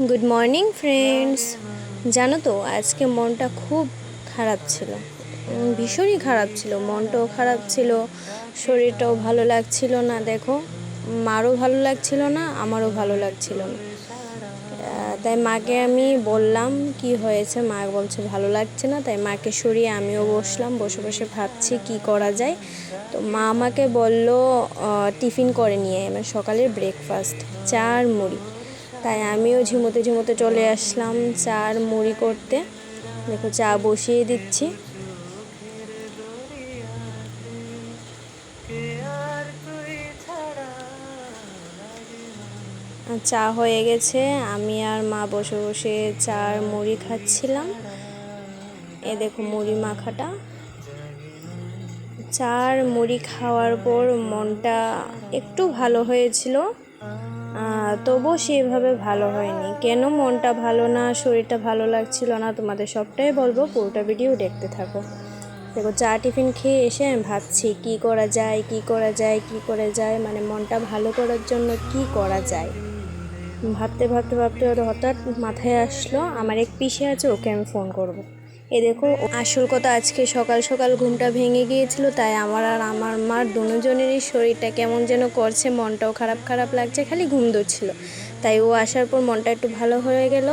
Good morning friends. জানো তো আজকে মনটা খুব খারাপ ছিল, ভীষণই খারাপ ছিল, মনটাও খারাপ ছিল, শরীরটাও ভালো লাগছিল না। দেখো, মারও ভালো লাগছিল না, আমারও ভালো লাগছিল না। তাই মাকে আমি বললাম কি হয়েছে, মা বলছে ভালো লাগছে না। তাই মাকে সরিয়ে আমিও বসলাম, বসে বসে ভাবছি কি করা যায়। তো মা আমাকে বলল টিফিন করে নিয়ে, মানে সকালের ব্রেকফাস্ট, চা আর মুড়ি। তাই আমিও ঝিমোতে ঝিমোতে চলে আসলাম চা আর মুড়ি করতে। দেখো চা বসিয়ে দিচ্ছি। চা হয়ে গেছে, আমি আর মা বসে বসে চা আর মুড়ি খাচ্ছিলাম। এ দেখো মুড়ি মাখাটা। চা আর মুড়ি খাওয়ার পর মনটা একটু ভালো হয়েছিল, তবুও সেভাবে ভালো হয়নি। কেন মনটা ভালো না, শরীরটা ভালো লাগছিল না, তোমাদের সবটাই বলবো, পুরোটা ভিডিও দেখতে থাকো। দেখো চা টিফিন খেয়ে এসে আমি ভাবছি কি করা যায়, কি করা যায়, কি করা যায়, মানে মনটা ভালো করার জন্য কি করা যায়। ভাবতে ভাবতে ভাবতে হঠাৎ মাথায় আসলো আমার এক পিসি আছে, ওকে আমি ফোন করব। এ দেখো, আসল কথা আজকে সকাল সকাল ঘুমটা ভেঙে গিয়েছিল, তাই আমার আর আমার মার দুজনেরই শরীরটা কেমন যেন করছে, মনটাও খারাপ খারাপ লাগছে, খালি ঘুম ধরছিল। তাই ও আসার পর মনটা একটু ভালো হয়ে গেল।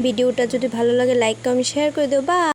ভিডিওটা যদি ভালো লাগে লাইক কমেন্ট শেয়ার করে দিও। বা